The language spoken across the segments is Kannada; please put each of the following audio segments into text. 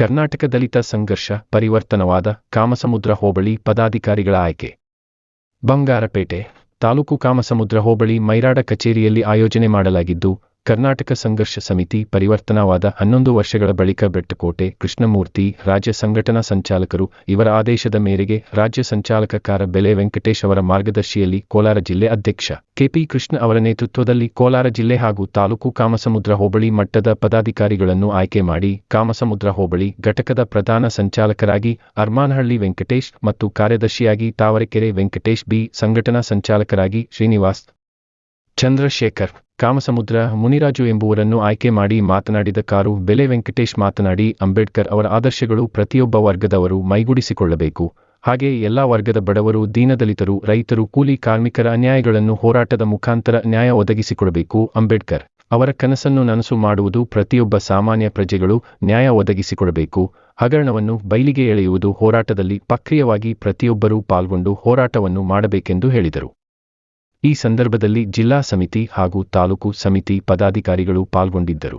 ಕರ್ನಾಟಕ ದಲಿತ ಸಂಘರ್ಷ ಪರಿವರ್ತನವಾದ ಕಾಮಸಮುದ್ರ ಹೋಬಳಿ ಪದಾಧಿಕಾರಿಗಳ ಆಯ್ಕೆ. ಬಂಗಾರಪೇಟೆ ತಾಲೂಕು ಕಾಮಸಮುದ್ರ ಹೋಬಳಿ ಮೈರಾಡ ಕಚೇರಿಯಲ್ಲಿ ಆಯೋಜನೆ ಮಾಡಲಾಗಿದ್ದು, ಕರ್ನಾಟಕ ಸಂಘರ್ಷ ಸಮಿತಿ ಪರಿವರ್ತನವಾದ 11 ವರ್ಷಗಳ ಬಳಿಕ ಬೆಟ್ಟಕೋಟೆ ಕೃಷ್ಣಮೂರ್ತಿ ರಾಜ್ಯ ಸಂಘಟನಾ ಸಂಚಾಲಕರು ಇವರ ಆದೇಶದ ಮೇರೆಗೆ ರಾಜ್ಯ ಸಂಚಾಲಕ ಕಾರ ಬೆಲೆ ವೆಂಕಟೇಶ್ ಅವರ ಮಾರ್ಗದರ್ಶಿಯಲ್ಲಿ ಕೋಲಾರ ಜಿಲ್ಲೆ ಅಧ್ಯಕ್ಷ ಕೆಪಿ ಕೃಷ್ಣ ಅವರ ನೇತೃತ್ವದಲ್ಲಿ ಕೋಲಾರ ಜಿಲ್ಲೆ ಹಾಗೂ ತಾಲೂಕು ಕಾಮಸಮುದ್ರ ಹೋಬಳಿ ಮಟ್ಟದ ಪದಾಧಿಕಾರಿಗಳನ್ನು ಆಯ್ಕೆ ಮಾಡಿ ಕಾಮಸಮುದ್ರ ಹೋಬಳಿ ಘಟಕದ ಪ್ರಧಾನ ಸಂಚಾಲಕರಾಗಿ ಅರ್ಮಾನಹಳ್ಳಿ ವೆಂಕಟೇಶ್ ಮತ್ತು ಕಾರ್ಯದರ್ಶಿಯಾಗಿ ತಾವರೆಕೆರೆ ವೆಂಕಟೇಶ್ ಬಿ, ಸಂಘಟನಾ ಸಂಚಾಲಕರಾಗಿ ಶ್ರೀನಿವಾಸ್ ಚಂದ್ರಶೇಖರ್ ಕಾಮಸಮುದ್ರ ಮುನಿರಾಜು ಎಂಬುವರನ್ನು ಆಯ್ಕೆ ಮಾಡಿ ಮಾತನಾಡಿದ ಕಾರು ಬೆಲೆ ವೆಂಕಟೇಶ್ ಮಾತನಾಡಿ, ಅಂಬೇಡ್ಕರ್ ಅವರ ಆದರ್ಶಗಳು ಪ್ರತಿಯೊಬ್ಬ ವರ್ಗದವರು ಮೈಗೂಡಿಸಿಕೊಳ್ಳಬೇಕು. ಹಾಗೆ ಎಲ್ಲಾ ವರ್ಗದ ಬಡವರು, ದೀನದಲಿತರು, ರೈತರು, ಕೂಲಿ ಕಾರ್ಮಿಕರ ಅನ್ಯಾಯಗಳನ್ನು ಹೋರಾಟದ ಮುಖಾಂತರ ನ್ಯಾಯ ಒದಗಿಸಿಕೊಡಬೇಕು. ಅಂಬೇಡ್ಕರ್ ಅವರ ಕನಸನ್ನು ನನಸು ಮಾಡುವುದು ಪ್ರತಿಯೊಬ್ಬ ಸಾಮಾನ್ಯ ಪ್ರಜೆಗಳು ನ್ಯಾಯ ಒದಗಿಸಿಕೊಡಬೇಕು. ಹಗರಣವನ್ನು ಬಯಲಿಗೆ ಎಳೆಯುವುದು ಹೋರಾಟದಲ್ಲಿ ಸಕ್ರಿಯವಾಗಿ ಪ್ರತಿಯೊಬ್ಬರೂ ಪಾಲ್ಗೊಂಡು ಹೋರಾಟವನ್ನು ಮಾಡಬೇಕೆಂದು ಹೇಳಿದರು. ಈ ಸಂದರ್ಭದಲ್ಲಿ ಜಿಲ್ಲಾ ಸಮಿತಿ ಹಾಗೂ ತಾಲೂಕು ಸಮಿತಿ ಪದಾಧಿಕಾರಿಗಳು ಪಾಲ್ಗೊಂಡಿದ್ದರು.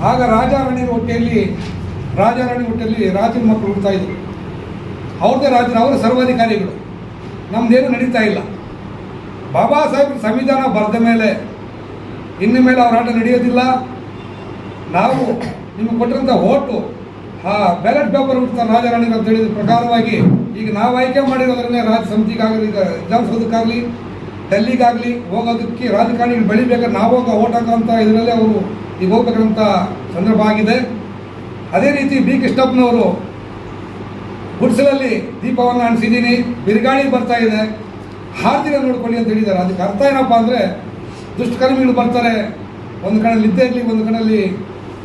ಆಗ ರಾಜಾರಾಣಿ ಹೊಟ್ಟೆಯಲ್ಲಿ ರಾಜನ ಮಕ್ಕಳು ಹುಡ್ತಾ ಇದ್ರು. ಅವ್ರದ್ದೇ ರಾಜರು, ಅವರ ಸರ್ವಾಧಿಕಾರಿಗಳು. ನಮ್ದೇನು ನಡೀತಾ ಇಲ್ಲ. ಬಾಬಾ ಸಾಹೇಬ್ ಸಂವಿಧಾನ ಬರೆದ ಮೇಲೆ ಇನ್ನು ಮೇಲೆ ಅವ್ರ ಆಟ ನಡೆಯೋದಿಲ್ಲ. ನಾವು ನಿಮಗೆ ಕೊಟ್ಟಿರೋಂಥ ಓಟು ಬ್ಯಾಲೆಟ್ ಪೇಪರ್ ಹುಡ್ತಾರೆ ರಾಜಾರಾಣಿಗಳು ಅಂತ ಹೇಳಿದ ಪ್ರಕಾರವಾಗಿ ಈಗ ನಾವು ಆಯ್ಕೆ ಮಾಡಿರೋದ್ರನ್ನೇ ರಾಜ್ಯ ಸಮಿತಿಗಾಗಲಿ, ವಿಧಾನಸೌಧಕ್ಕಾಗಲಿ, ಡೆಲ್ಲಿಗಾಗಲಿ ಹೋಗೋದಕ್ಕೆ ರಾಜಕಾರಣಿಗಳು ಬೆಳಿಬೇಕಾದ್ರೆ ನಾವು ಹೋಗೋ ಓಟ್ ಹಾಕೋಂಥ ಇದರಲ್ಲೇ ಅವರು ಈಗ ಹೋಗ್ಬೇಕಂತ ಸಂದರ್ಭ ಆಗಿದೆ. ಅದೇ ರೀತಿ ಬಿ ಕೃಷ್ಣಪ್ಪನವರು ಗುಡ್ಸಲಲ್ಲಿ ದೀಪವನ್ನು ಅಣಿಸಿದ್ದೀನಿ, ಬಿರುಗಾಳಿ ಬರ್ತಾ ಇದೆ, 6 ದಿನ ನೋಡ್ಕೊಳ್ಳಿ ಅಂತ ಹೇಳಿದ್ದಾರೆ. ಅದಕ್ಕೆ ಅರ್ಥ ಏನಪ್ಪ ಅಂದರೆ, ದುಷ್ಟಕರ್ಮಿಗಳು ಬರ್ತಾರೆ, ಒಂದು ಕಡೆಯಲ್ಲಿ ಇದ್ದೇ ಇರಲಿ, ಒಂದು ಕಡೆಯಲ್ಲಿ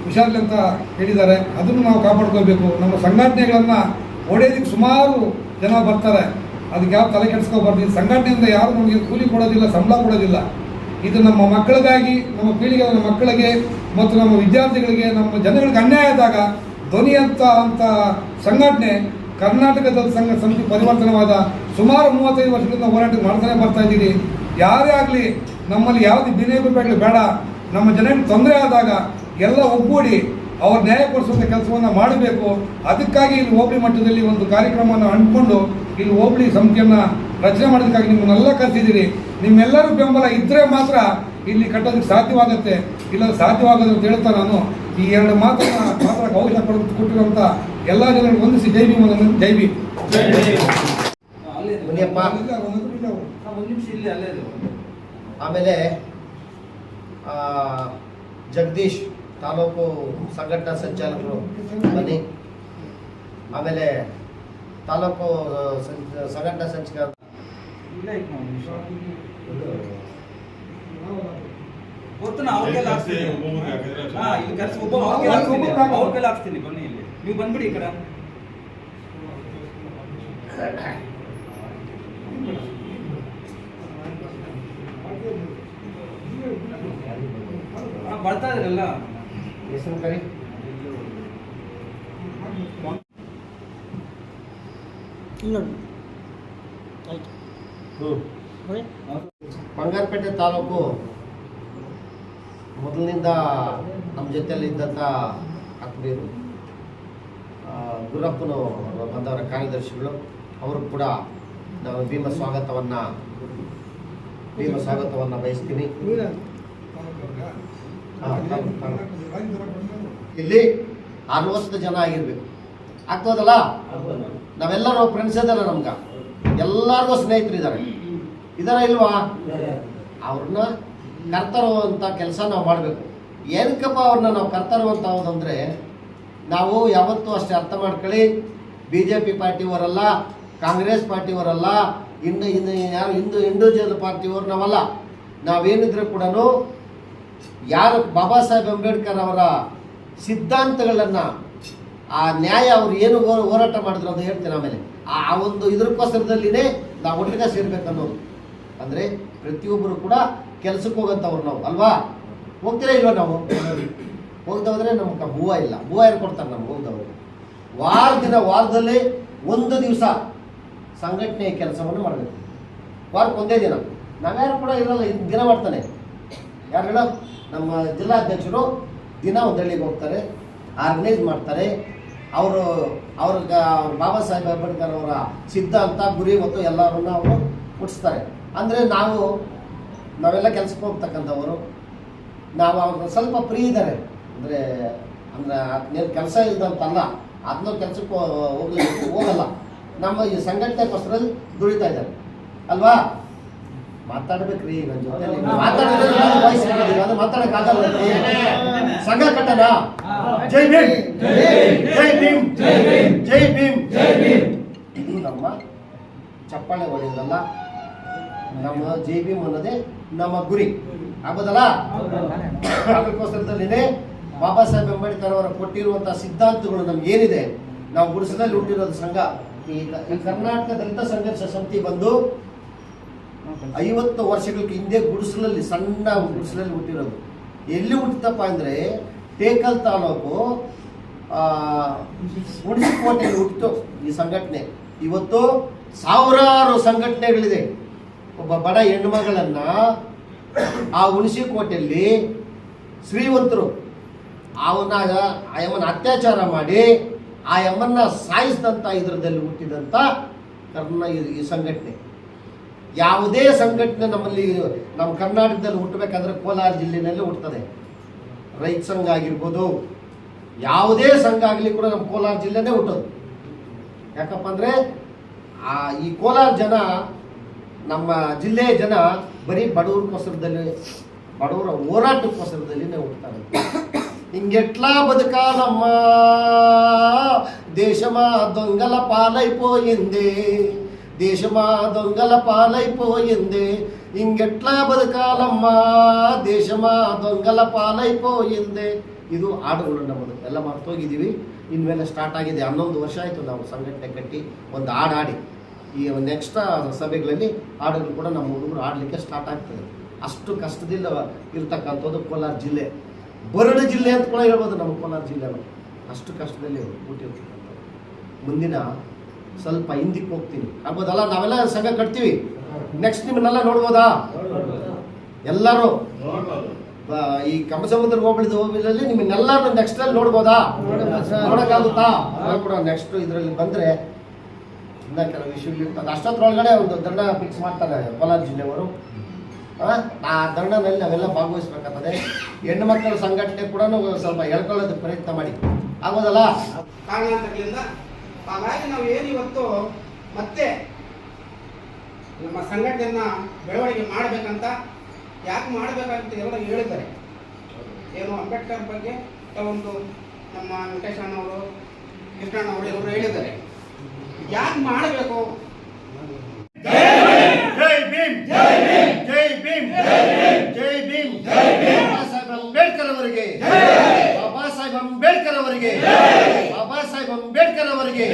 ಹುಷಾರಿಲ್ಲ ಅಂತ ಹೇಳಿದ್ದಾರೆ. ಅದನ್ನು ನಾವು ಕಾಪಾಡ್ಕೋಬೇಕು. ನಮ್ಮ ಸಂಘಟನೆಗಳನ್ನು ಒಡೆಯೋದಕ್ಕೆ ಸುಮಾರು ಜನ ಬರ್ತಾರೆ. ಅದಕ್ಕೆ ಯಾವ ತಲೆ ಕೆಡಿಸ್ಕೋಬಾರ್ದು. ಈ ಸಂಘಟನೆಯಿಂದ ಯಾರು ನಮಗೆ ಕೂಲಿ ಕೊಡೋದಿಲ್ಲ, ಸಂಬಳ ಕೊಡೋದಿಲ್ಲ. ಇದು ನಮ್ಮ ಮಕ್ಕಳಿಗಾಗಿ, ನಮ್ಮ ಪೀಳಿಗೆ, ನಮ್ಮ ಮಕ್ಕಳಿಗೆ ಮತ್ತು ನಮ್ಮ ವಿದ್ಯಾರ್ಥಿಗಳಿಗೆ, ನಮ್ಮ ಜನಗಳಿಗೆ ಅನ್ಯಾಯ ಆದಾಗ ಧ್ವನಿ ಅಂತ ಸಂಘಟನೆ ಕರ್ನಾಟಕದ ಸಂಘ ಸಮಿತಿ ಪರಿವರ್ತನವಾದ ಸುಮಾರು 35 ವರ್ಷಗಳಿಂದ ಹೋರಾಟ ಮಾಡ್ತಾನೆ ಬರ್ತಾ ಇದ್ದೀರಿ. ಯಾರೇ ಆಗಲಿ ನಮ್ಮಲ್ಲಿ ಯಾವುದೇ ಭಿನ್ನಾಭಿಪ್ರಾಯಗಳು ಬೇಡ. ನಮ್ಮ ಜನರಿಗೆ ತೊಂದರೆ ಆದಾಗ ಎಲ್ಲ ಒಗ್ಗೂಡಿ ಅವ್ರ ನ್ಯಾಯ ಕೊಡಿಸುವಂಥ ಕೆಲಸವನ್ನು ಮಾಡಬೇಕು. ಅದಕ್ಕಾಗಿ ಇಲ್ಲಿ ಹೋಬಳಿ ಮಟ್ಟದಲ್ಲಿ ಒಂದು ಕಾರ್ಯಕ್ರಮವನ್ನು ಅಂದ್ಕೊಂಡು ಇಲ್ಲಿ ಹೋಬಳಿ ಸಮಿತಿಯನ್ನು ರಚನೆ ಮಾಡೋದಕ್ಕಾಗಿ ನಿಮ್ಮನ್ನೆಲ್ಲ ಕರೆಸಿದ್ದೀರಿ. ನಿಮ್ಮೆಲ್ಲರೂ ಬೆಂಬಲ ಇದ್ದರೆ ಮಾತ್ರ ಇಲ್ಲಿ ಕಟ್ಟೋದಕ್ಕೆ ಸಾಧ್ಯವಾಗುತ್ತೆ, ಇಲ್ಲ ಸಾಧ್ಯವಾಗೋದು ಅಂತ ಹೇಳ್ತಾ ನಾನು ಈ 2 ಮಾತನ್ನು ಮಾತಾಡೋಕ್ಕೆ ಅವಕಾಶ ಕೊಟ್ಟಿರುವಂಥ ಎಲ್ಲ ಜನರಿಗೆ ವಂದಿಸಿ ಜೈ ಭೀಮ್. ಜೈ ಭೀಮ್. ಆಮೇಲೆ ಜಗದೀಶ್ ತಾಲೂಕು ಸಂಘಟನಾ ಸಂಚಾಲಕರು ಬನ್ನಿ. ಆಮೇಲೆ ತಾಲೂಕು ಸಂಘಟನಾ ಸಂಚಾಲಕ ಬನ್ನಿ, ಇಲ್ಲಿ ನೀವು ಬಂದ್ಬಿಡಿ ಈ ಕಡೆ. ಬರ್ತಾ ಇದ್ರಲ್ಲ ಹೆಸರು ಕರಿ. ಬಂಗಾರಪೇಟೆ ತಾಲೂಕು ಮೊದಲಿನಿಂದ ನಮ್ಮ ಜೊತೆಯಲ್ಲಿ ಇದ್ದಂಥ ಆತ್ಮೀಯರು, ಗುರಪ್ಪನು ಬಂದವರ ಕಾರ್ಯದರ್ಶಿಗಳು, ಅವರು ಕೂಡ ನಾವು ಭೀಮ ಸ್ವಾಗತವನ್ನು ಬಯಸ್ತೀನಿ. ಇಲ್ಲಿ 60 ಜನ ಆಗಿರ್ಬೇಕು, ಆಗ್ತದಲ್ಲ? ನಾವೆಲ್ಲರೂ ಫ್ರೆಂಡ್ಸ್ ಇದಲ್ಲ, ನಮ್ಗೆ ಎಲ್ಲರಿಗೂ ಸ್ನೇಹಿತರಿದ್ದಾರೆ, ಇಲ್ವಾ? ಅವ್ರನ್ನ ಕರ್ತರುವಂಥ ಕೆಲಸ ನಾವು ಮಾಡಬೇಕು. ಏನಕ್ಕಪ್ಪ ಅವ್ರನ್ನ ನಾವು ಕರ್ತರುವಂತ ಹೋದಂದರೆ, ನಾವು ಯಾವತ್ತೂ ಅಷ್ಟೇ ಅರ್ಥ ಮಾಡ್ಕೊಳ್ಳಿ, BJP ಪಾರ್ಟಿಯವರಲ್ಲ, ಕಾಂಗ್ರೆಸ್ ಪಾರ್ಟಿಯವರಲ್ಲ, ಯಾರು ಇಂಡಿವಿಜುವಲ್ ಪಾರ್ಟಿಯವರು ನಾವಲ್ಲ. ನಾವೇನಿದ್ರೆ ಕೂಡ ಯಾರು ಬಾಬಾ ಸಾಹೇಬ್ ಅಂಬೇಡ್ಕರ್ ಅವರ ಸಿದ್ಧಾಂತಗಳನ್ನು, ಆ ನ್ಯಾಯ ಅವರು ಏನು ಹೋರಾಟ ಮಾಡಿದ್ರು ಅಂತ ಹೇಳ್ತೀನಿ. ಆಮೇಲೆ ಆ ಒಂದು ಇದಕ್ಕೋಸ್ಕರದಲ್ಲಿನೇ ನಾವು ಒಟ್ಟಿಗೆ ಸೇರ್ಬೇಕನ್ನೋದು. ಅಂದರೆ ಪ್ರತಿಯೊಬ್ಬರು ಕೂಡ ಕೆಲಸಕ್ಕೆ ಹೋಗೋಂಥವ್ರು ನಾವು ಅಲ್ವಾ? ಹೋಗ್ತೀರಾ ಇಲ್ವಾ? ನಾವು ಹೋಗ್ದವ್ರೆ ನಮ್ಗೆ ಹೂವು ಇಲ್ಲ, ಹೂವು ಯಾರು ಕೊಡ್ತಾರೆ ನಮ್ಗೆ? ಹೋಗ್ದವ್ರು ವಾರದಲ್ಲಿ 1 ದಿವಸ ಸಂಘಟನೆ ಕೆಲಸವನ್ನು ಮಾಡಬೇಕು. ವಾರಕ್ಕೆ 1 ದಿನ. ನಾವ್ಯಾರು ಕೂಡ ಇರಲ್ಲ, ದಿನ ಮಾಡ್ತಾನೆ. ಯಾರು ಹೇಳೋ? ನಮ್ಮ ಜಿಲ್ಲಾಧ್ಯಕ್ಷರು ದಿನ ಒಂದು ಹಳ್ಳಿಗೆ ಹೋಗ್ತಾರೆ, ಆರ್ಗನೈಸ್ ಮಾಡ್ತಾರೆ. ಅವರು ಬಾಬಾ ಸಾಹೇಬ್ ಅಂಬೇಡ್ಕರ್ ಅವರ ಸಿದ್ಧಾಂತ ಗುರಿ ಮತ್ತು ಎಲ್ಲರನ್ನ ಅವರು ಮುಟ್ಟಿಸ್ತಾರೆ. ಅಂದರೆ ನಾವೆಲ್ಲ ಕೆಲಸಕ್ಕೆ ಹೋಗ್ತಕ್ಕಂಥವರು, ನಾವು ಅವ್ರನ್ನ ಸ್ವಲ್ಪ ಫ್ರೀ ಇದ್ದಾರೆ. ಅಂದರೆ ಕೆಲಸ ಇಲ್ದಂತಲ್ಲ, ಅದನ್ನ ಕೆಲಸಕ್ಕೆ ಹೋಗಲ್ಲ. ನಮ್ಮ ಈ ಸಂಘಟನೆಗೋಸ್ಕರಲ್ಲಿ ದುಡಿತಾ ಇದ್ದಾರೆ ಅಲ್ವಾ? ಮಾತಾಡ್ಬೇಕ್ರಿ ನನ್ನ ಜೊತೆ. ಮಾತಾಡಕ್ಕಾಗಲ್ಲ. ಸಂಘ ಕಟ್ಟಣ. ಜೈ ಭೀಮ್, ಜೈ ಭೀಮ್, ಜೈ ಭೀಮ್. ಇದು ನಮ್ಮ ಚಪ್ಪಾಳೆ ಹೊಡೆಯೋದಲ್ಲ, ನಮ್ಮ ಜೈ ಭೀಮ್ ಅನ್ನೋದೇ ನಮ್ಮ ಗುರಿ ಆಗೋದಲ್ಲ. ಅದಕ್ಕೋಸ್ಕರದಲ್ಲಿನೇ ಬಾಬಾ ಸಾಹೇಬ್ ಅಂಬೇಡ್ಕರ್ ಅವರ ಕೊಟ್ಟಿರುವಂತಹ ಸಿದ್ಧಾಂತಗಳು ನಮ್ಗೆ ಏನಿದೆ, ನಾವು ಗುಡಿಸಲಲ್ಲಿ ಹುಟ್ಟಿರೋದು ಸಂಘ. ಈ ಕರ್ನಾಟಕ ದಲಿತ ಸಂಘರ್ಷ ಸಮಿತಿ ಬಂದು 50 ವರ್ಷಗಳ ಹಿಂದೆ ಗುಡಿಸಲಲ್ಲಿ, ಸಣ್ಣ ಗುಡಿಸಲಲ್ಲಿ ಹುಟ್ಟಿರೋದು. ಎಲ್ಲಿ ಹುಟ್ಟಿತಪ್ಪ ಅಂದರೆ ಟೇಕಲ್ ತಾಲೂಕು ಹುಣಸಿಕೋಟೆಯಲ್ಲಿ ಹುಟ್ಟಿತು ಈ ಸಂಘಟನೆ. ಇವತ್ತು ಸಾವಿರಾರು ಸಂಘಟನೆಗಳಿದೆ. ಒಬ್ಬ ಬಡ ಹೆಣ್ಣುಮಗಳನ್ನ ಆ ಹುಣಸಿಕೋಟೆಯಲ್ಲಿ ಶ್ರೀವಂತರು ಆಯಮ್ಮನ ಅತ್ಯಾಚಾರ ಮಾಡಿ ಆ ಯಮ್ಮನ್ನ ಸಾಯಿಸಿದಂಥ ಇದರದಲ್ಲಿ ಹುಟ್ಟಿದಂಥ ಈ ಸಂಘಟನೆ. ಯಾವುದೇ ಸಂಘಟನೆ ನಮ್ಮ ಕರ್ನಾಟಕದಲ್ಲಿ ಹುಟ್ಟಬೇಕಂದ್ರೆ ಕೋಲಾರ ಜಿಲ್ಲೆಯಲ್ಲಿ ಹುಟ್ಟುತ್ತದೆ. ರೈತ ಸಂಘ ಆಗಿರ್ಬೋದು, ಯಾವುದೇ ಸಂಘ ಆಗಲಿ ಕೂಡ ನಮ್ಮ ಕೋಲಾರ ಜಿಲ್ಲೆನೇ ಹುಟ್ಟೋದು. ಯಾಕಪ್ಪ ಅಂದರೆ ಈ ಕೋಲಾರ ಜನ, ನಮ್ಮ ಜಿಲ್ಲೆಯ ಜನ ಬರೀ ಬಡವರ ಹೋರಾಟಕ್ಕೋಸ್ಕರದಲ್ಲಿನೇ ಹುಟ್ಟುತ್ತಾರೆ. ఇంకెట్లా బతకాలమ్మా దేశమా దొంగల పాలైపోయింది, దేశమా దొంగల పాలైపోయింది. ఇంకెట్లా బతకాలమ్మా ದೇಶಮಾ ದೊಂಗಲ ಪಾಲೈಪೋಯಿಂದೆ. ಇದು ಹಾಡುಗಳು ನಮ್ಮದು, ಎಲ್ಲ ಮರ್ತೋಗಿದ್ದೀವಿ. ಇನ್ಮೇಲೆ ಸ್ಟಾರ್ಟ್ ಆಗಿದೆ. 11 ವರ್ಷ ಆಯಿತು ನಾವು ಸಂಘಟನೆ ಕಟ್ಟಿ ಒಂದು ಹಾಡಿ. ಈ ನೆಕ್ಸ್ಟ್ ಸಭೆಗಳಲ್ಲಿ ಹಾಡುಗಳು ಕೂಡ ನಮ್ಮ ಹುಡುಗರು ಹಾಡಲಿಕ್ಕೆ ಸ್ಟಾರ್ಟ್ ಆಗ್ತದೆ. ಅಷ್ಟು ಕಷ್ಟದಿಂದ ಇರ್ತಕ್ಕಂಥದ್ದು ಕೋಲಾರ ಜಿಲ್ಲೆ. ಬರಡು ಜಿಲ್ಲೆ ಅಂತ ಕೂಡ ಹೇಳ್ಬೋದು ನಮ್ಮ ಕೋಲಾರ ಜಿಲ್ಲೆನ. ಅಷ್ಟು ಕಷ್ಟದಲ್ಲಿ ಹುಟ್ಟಿರ್ತಕ್ಕಂಥದ್ದು. ಮುಂದಿನ ಸ್ವಲ್ಪ ಹಿಂದಿಕ್ಕೆ ಹೋಗ್ತೀನಿ ಆಗ್ಬೋದಲ್ಲ? ನಾವೆಲ್ಲ ಸಂಘ ಕಟ್ತೀವಿ. ನೆಕ್ಸ್ಟ್ ನಿಮ್ಮನ್ನೆಲ್ಲ ನೋಡ್ಬೋದಾ? ಎಲ್ಲರೂ ಈ ಕಮಸಮುದ್ರ ಹೋಬಳಿದಲ್ಲಿ ನಿಮ್ಮನ್ನೆಲ್ಲರೂ ನೆಕ್ಸ್ಟ್ ಅಲ್ಲಿ ನೋಡ್ಬೋದಾ? ನೋಡೋಕ್ಕಾಗುತ್ತಾ? ಕೂಡ ನೆಕ್ಸ್ಟ್ ಇದರಲ್ಲಿ ಬಂದರೆ ಇನ್ನ ಕೆಲವು ವಿಷಯಗಳು ಇರ್ತದೆ. ಅಷ್ಟೊತ್ತರೊಳಗಡೆ ಒಂದು ದಂಡ ಫಿಕ್ಸ್ ಮಾಡ್ತಾರೆ ಕೋಲಾರ ಜಿಲ್ಲೆಯವರು. ಆ ದಂಡನಲ್ಲಿ ನಾವೆಲ್ಲ ಭಾಗವಹಿಸ್ಬೇಕಾಗ್ತದೆ. ಹೆಣ್ಣು ಮಕ್ಕಳ ಸಂಘಟನೆ ಕೂಡ ಸ್ವಲ್ಪ ಹೇಳ್ಕೊಳ್ಳೋದಕ್ಕೆ ಪ್ರಯತ್ನ ಮಾಡಿ, ಆಗೋದಲ್ಲ? ಕಾರಣಾಂತರಗಳಿಂದ ಹಾಗಾಗಿ ನಾವು ಏನಿವತ್ತು ಮತ್ತೆ ನಮ್ಮ ಸಂಘಟನೆಯನ್ನ ಬೆಳವಣಿಗೆ ಮಾಡಬೇಕಂತ, ಯಾಕೆ ಮಾಡಬೇಕಂತ ಎಲ್ಲ ಹೇಳಿದ್ದಾರೆ. ಏನು ಅಂಬೇಡ್ಕರ್ ಬಗ್ಗೆ ಒಂದು ನಮ್ಮ ವೆಂಕಟೇಶಣ್ಣವರು, ಕೃಷ್ಣಣ್ಣವರು ಎಲ್ಲರೂ ಹೇಳಿದ್ದಾರೆ. ಯಾಕೆ ಮಾಡಬೇಕು? ಜೈ ಭೀಮ್, ಜೈ ಭೀಮ್, ಜೈ ಭೀಮ್, ಜೈ ಭೀಮ್, ಜೈ ಭೀಮ್. ಬಾಬಾ ಸಾಹೇಬ್ ಅಂಬೇಡ್ಕರ್ ಅವರಿಗೆ, ಬಾಬಾ ಸಾಹೇಬ್ ಅಂಬೇಡ್ಕರ್ ಅವರಿಗೆ, ಬಾಬಾ ಸಾಹೇಬ್ ಅಂಬೇಡ್ಕರ್ ಅವರಿಗೆ.